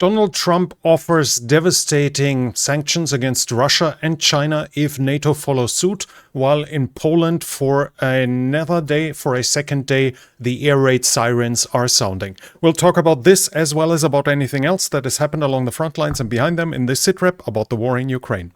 Donald Trump offers devastating sanctions against Russia and China if NATO follows suit, while in Poland for another day, for a second day, the air raid sirens are sounding. We'll talk about this as well as about anything else that has happened along the front lines and behind them in this SITREP about the war in Ukraine.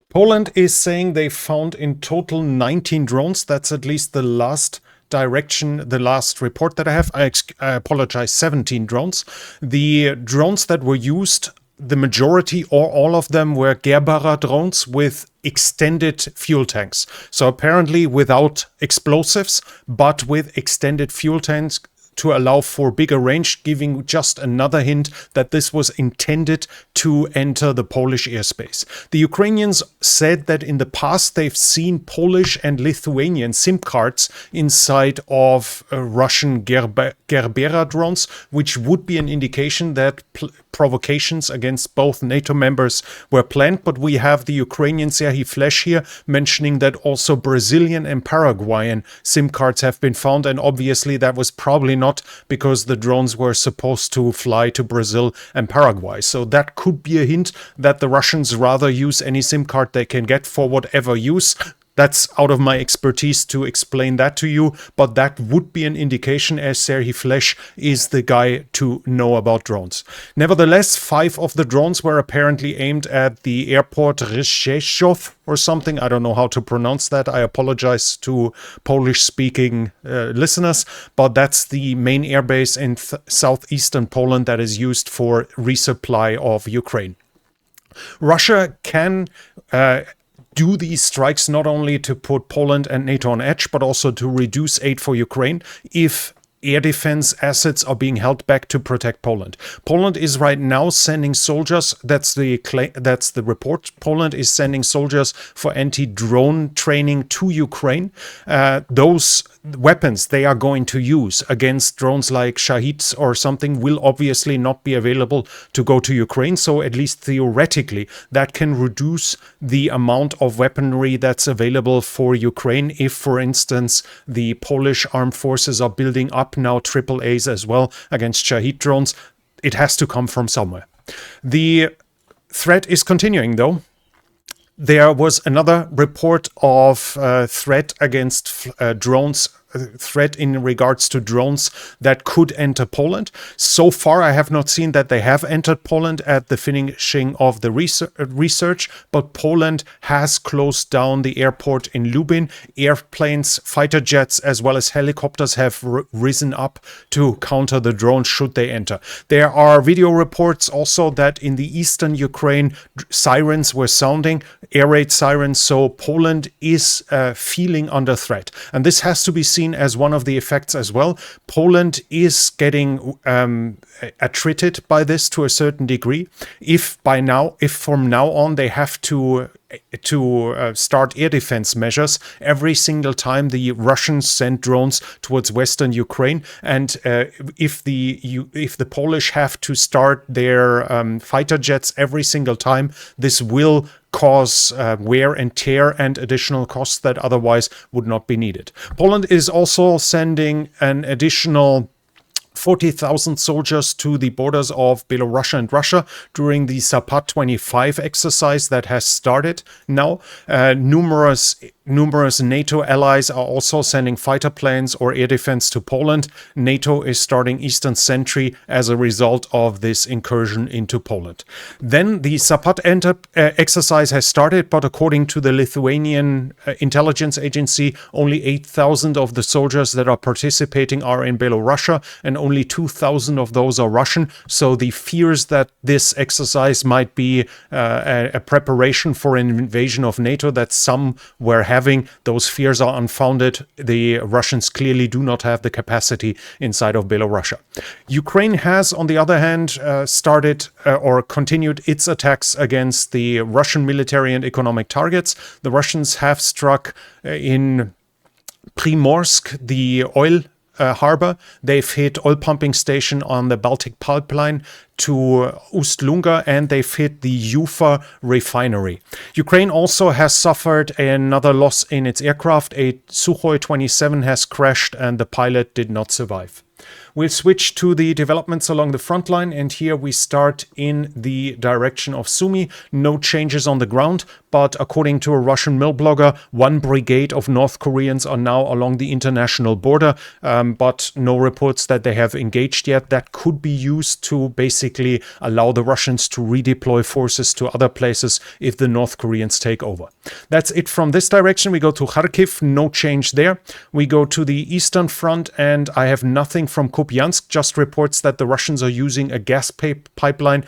Poland is saying they found in total 19 drones. That's at least the last direction, the last report that I have. I apologize, 17 drones. The drones that were used, the majority or all of them were Gerbera drones with extended fuel tanks. So apparently without explosives, but with extended fuel tanks to allow for bigger range, giving just another hint that this was intended to enter the Polish airspace. The Ukrainians said that in the past they've seen Polish and Lithuanian SIM cards inside of Russian Gerbera drones, which would be an indication that provocations against both NATO members were planned. But we have the Ukrainian Serhiy Flesh here mentioning that also Brazilian and Paraguayan SIM cards have been found, and obviously that was probably not because the drones were supposed to fly to Brazil and Paraguay. So that could be a hint that the Russians rather use any SIM card they can get for whatever use. That's out of my expertise to explain that to you, but that would be an indication, as Serhiy Flesh is the guy to know about drones. Nevertheless, 5 of the drones were apparently aimed at the airport Rzeszów or something. I don't know how to pronounce that. I apologize to Polish-speaking listeners, but that's the main airbase in southeastern Poland that is used for resupply of Ukraine. Russia can do these strikes not only to put Poland and NATO on edge, but also to reduce aid for Ukraine if air defense assets are being held back to protect Poland. Poland is right now sending soldiers. That's the report. Poland is sending soldiers for anti-drone training to Ukraine. Those weapons they are going to use against drones like Shahids or something will obviously not be available to go to Ukraine. So at least theoretically, that can reduce the amount of weaponry that's available for Ukraine. If, for instance, the Polish armed forces are building up now AAAs as well against Shahid drones, it has to come from somewhere. The threat is continuing, though. There was another report of threat against drones, threat in regards to drones that could enter Poland. So far, I have not seen that they have entered Poland at the finishing of the research, but Poland has closed down the airport in Lubin. Airplanes, fighter jets, as well as helicopters have risen up to counter the drones should they enter. There are video reports also that in the eastern Ukraine, sirens were sounding, air raid sirens, so Poland is feeling under threat. And this has to be seen as one of the effects as well. Poland is getting attrited by this to a certain degree. If from now on they have to start air defense measures every single time the Russians send drones towards western Ukraine, and if the Polish have to start their fighter jets every single time, this will cause wear and tear and additional costs that otherwise would not be needed. Poland is also sending an additional 40,000 soldiers to the borders of Belarus and Russia during the Zapad 25 exercise that has started now. Numerous NATO allies are also sending fighter planes or air defense to Poland. NATO is starting Eastern Sentry as a result of this incursion into Poland. Then the Zapad exercise has started, but according to the Lithuanian intelligence agency, only 8,000 of the soldiers that are participating are in Belarus, and only 2,000 of those are Russian. So the fears that this exercise might be a preparation for an invasion of NATO that some were having, those fears are unfounded. The Russians clearly do not have the capacity inside of Belarus. Ukraine has, on the other hand, started or continued its attacks against the Russian military and economic targets. The Russians have struck in Primorsk, the oil harbor. They've hit oil pumping station on the Baltic pipeline to Ust-Luga, and they've hit the Ufa refinery. Ukraine also has suffered another loss in its aircraft. A Sukhoi 27 has crashed and the pilot did not survive. We'll switch to the developments along the front line, and here we start in the direction of Sumy. No changes on the ground, but according to a Russian mill blogger, 1 brigade of North Koreans are now along the international border, but no reports that they have engaged yet. That could be used to basically allow the Russians to redeploy forces to other places if the North Koreans take over. That's it from this direction. We go to Kharkiv, no change there. We go to the Eastern Front, and I have nothing from Kupiansk, just reports that the Russians are using a gas pipeline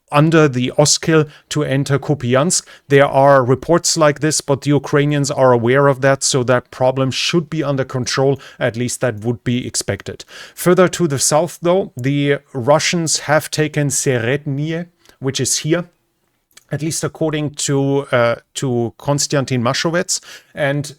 under the Oskil to enter Kupiansk. There are reports like this, but the Ukrainians are aware of that, so that problem should be under control. At least that would be expected. Further to the south, though, the Russians have taken Serednie, which is here, at least according to Konstantin Mashovets, and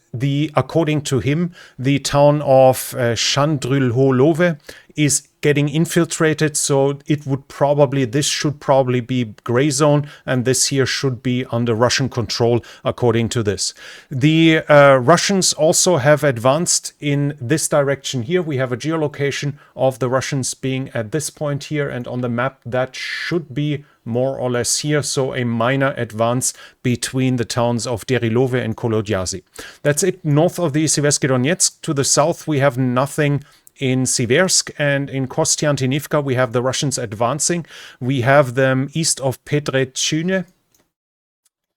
according to him, the town of Chandrylholove is getting infiltrated, so this should probably be gray zone, and this here should be under Russian control according to this. The Russians also have advanced in this direction here. We have a geolocation of the Russians being at this point here, and on the map that should be more or less here, so a minor advance between the towns of Derilove and Kolodyazy. That's it north of the Seversky Donetsk. To the south we have nothing in Siversk, and in Kostiantynivka we have the Russians advancing. We have them east of Petrechine.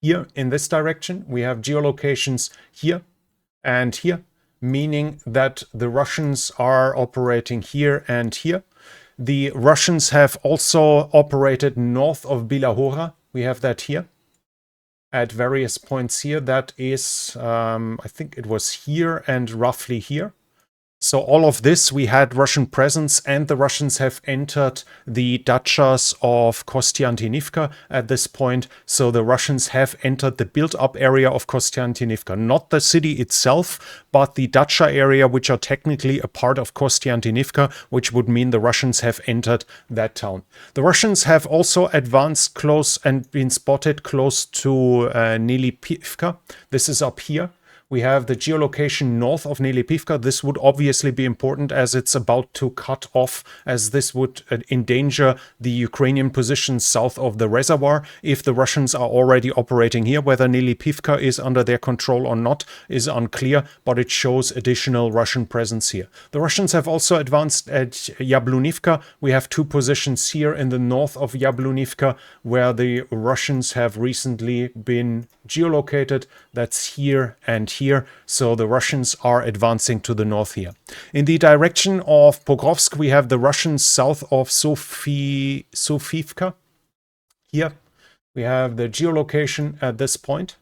Here in this direction we have geolocations here and here, meaning that the Russians are operating here and here. The Russians have also operated north of Bilahora. We have that here at various points here. That is, I think it was here and roughly here. So all of this, we had Russian presence, and the Russians have entered the dachas of Kostiantynivka at this point. So the Russians have entered the built-up area of Kostiantynivka, not the city itself, but the dacha area, which are technically a part of Kostiantynivka, which would mean the Russians have entered that town. The Russians have also advanced close and been spotted close to Nelipivka. This is up here. We have the geolocation north of Nelipivka. This would obviously be important as it's about to cut off, as this would endanger the Ukrainian positions south of the reservoir. If the Russians are already operating here, whether Nelipivka is under their control or not is unclear, but it shows additional Russian presence here. The Russians have also advanced at Yablunivka. We have 2 positions here in the north of Yablunivka where the Russians have recently been geolocated. That's here and here, so the Russians are advancing to the north here. In the direction of Pokrovsk, we have the Russians south of Sofivka. Here we have the geolocation at this point.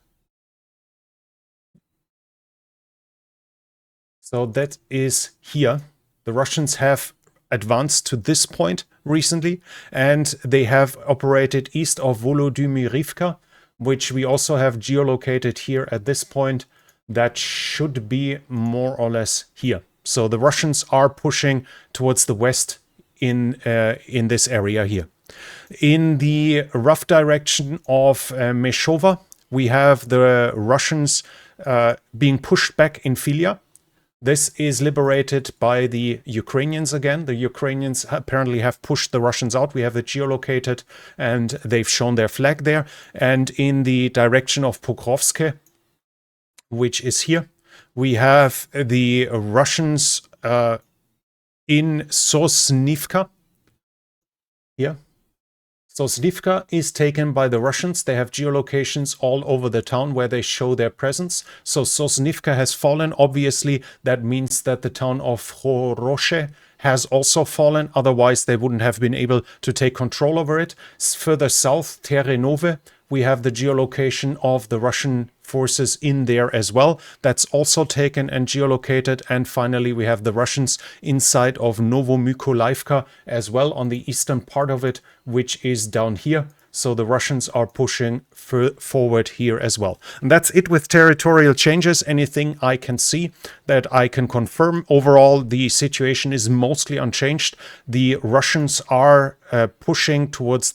So that is here. The Russians have advanced to this point recently, and they have operated east of Volodymyrivka, which we also have geolocated here at this point. That should be more or less here. So the Russians are pushing towards the west in this area here. In the rough direction of Meshova, we have the Russians being pushed back in Filia. This is liberated by the Ukrainians again. The Ukrainians apparently have pushed the Russians out. We have it geolocated and they've shown their flag there. And in the direction of Pokrovske, which is here, we have the Russians in Sosnivka. Here. Sosnivka is taken by the Russians. They have geolocations all over the town where they show their presence. So Sosnivka has fallen. Obviously, that means that the town of Horoshe has also fallen. Otherwise, they wouldn't have been able to take control over it. Further south, Terenove, we have the geolocation of the Russian forces in there as well. That's also taken and geolocated. And finally, we have the Russians inside of Novomykolaivka as well on the eastern part of it, which is down here. So the Russians are pushing forward here as well. And that's it with territorial changes. Anything I can see that I can confirm. Overall, the situation is mostly unchanged. The Russians are pushing towards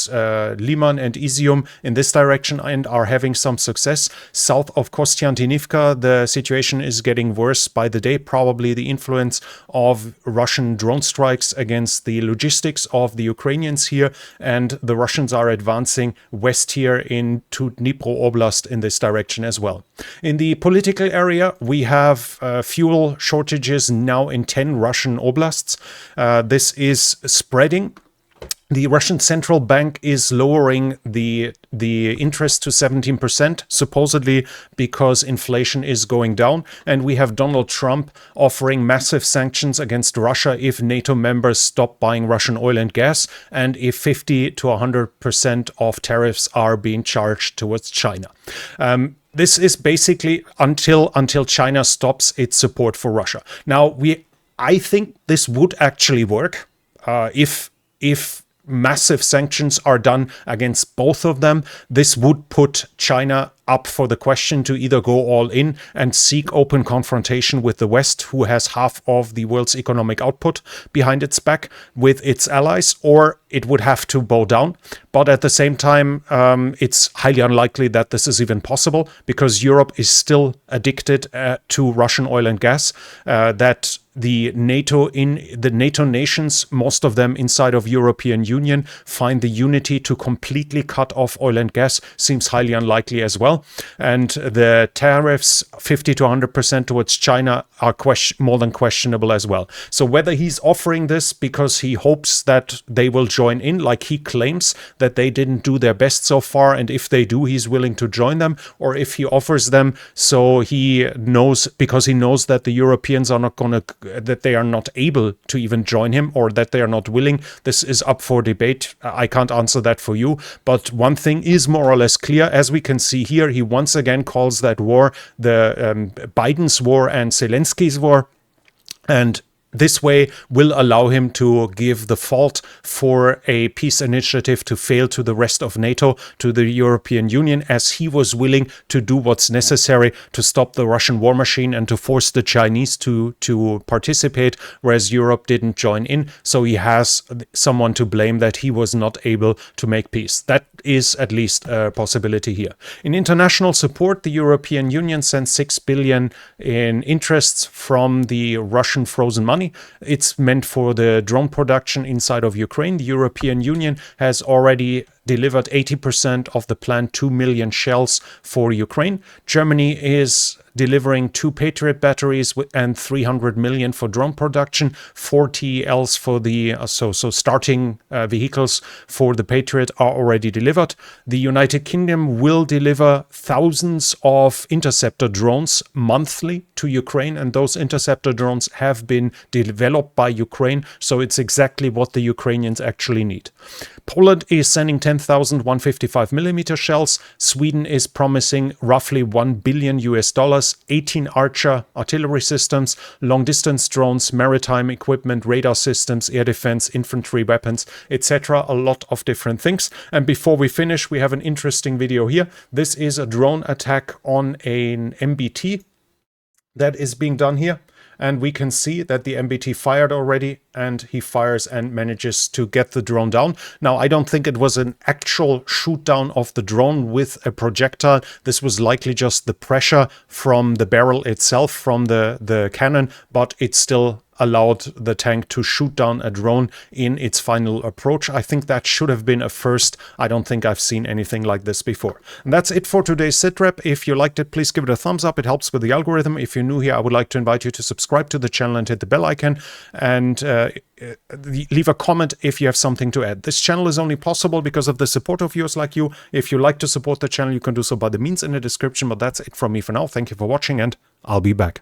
Liman and Izium in this direction and are having some success. South of Kostiantynivka, the situation is getting worse by the day. Probably the influence of Russian drone strikes against the logistics of the Ukrainians here, and the Russians are advancing west here into Dnipro Oblast in this direction as well. In the political area, we have fuel shortages now in 10 Russian oblasts. This is spreading. The Russian central bank is lowering the interest to 17%, supposedly because inflation is going down. And we have Donald Trump offering massive sanctions against Russia if NATO members stop buying Russian oil and gas, and if 50 to 100% of tariffs are being charged towards China. This is basically until China stops its support for Russia. Now, I think this would actually work if massive sanctions are done against both of them. This would put China up for the question to either go all in and seek open confrontation with the West, who has half of the world's economic output behind its back, with its allies, or it would have to bow down. But at the same time, it's highly unlikely that this is even possible, because Europe is still addicted to Russian oil and gas, that the NATO nations, most of them inside of European Union, find the unity to completely cut off oil and gas seems highly unlikely as well. And the tariffs 50 to 100% towards China are more than questionable as well. So whether he's offering this because he hopes that they will join in, like he claims that they didn't do their best so far, and if they do, he's willing to join them, or if he offers them so he knows, because he knows that the Europeans are not that they are not able to even join him, or that they are not willing. This is up for debate. I can't answer that for you. But one thing is more or less clear. As we can see here, he once again calls that war the Biden's war and Zelensky's war. And this way will allow him to give the fault for a peace initiative to fail to the rest of NATO, to the European Union, as he was willing to do what's necessary to stop the Russian war machine and to force the Chinese to participate, whereas Europe didn't join in. So he has someone to blame that he was not able to make peace. That is at least a possibility here. In international support, the European Union sent 6 billion in interests from the Russian frozen money. It's meant for the drone production inside of Ukraine. The European Union has already delivered 80% of the planned 2 million shells for Ukraine. Germany is delivering 2 Patriot batteries and 300 million for drone production, 40 else for the starting vehicles for the Patriot are already delivered. The United Kingdom will deliver thousands of interceptor drones monthly to Ukraine, and those interceptor drones have been developed by Ukraine, so it's exactly what the Ukrainians actually need. Poland is sending 10,000 155mm shells. Sweden is promising roughly $1 billion, 18 Archer artillery systems, long-distance drones, maritime equipment, radar systems, air defense, infantry weapons, etc. A lot of different things. And before we finish, we have an interesting video here. This is a drone attack on an MBT that is being done here. And we can see that the MBT fired already, and he fires and manages to get the drone down. Now, I don't think it was an actual shoot down of the drone with a projectile. This was likely just the pressure from the barrel itself, from the cannon, but it still allowed the tank to shoot down a drone in its final approach. I think that should have been a first. I don't think I've seen anything like this before. And that's it for today's SITREP. If you liked it, please give it a thumbs up. It helps with the algorithm. If you're new here, I would like to invite you to subscribe to the channel and hit the bell icon, and leave a comment if you have something to add. This channel is only possible because of the support of viewers like you. If you like to support the channel, you can do so by the means in the description, but that's it from me for now. Thank you for watching, and I'll be back.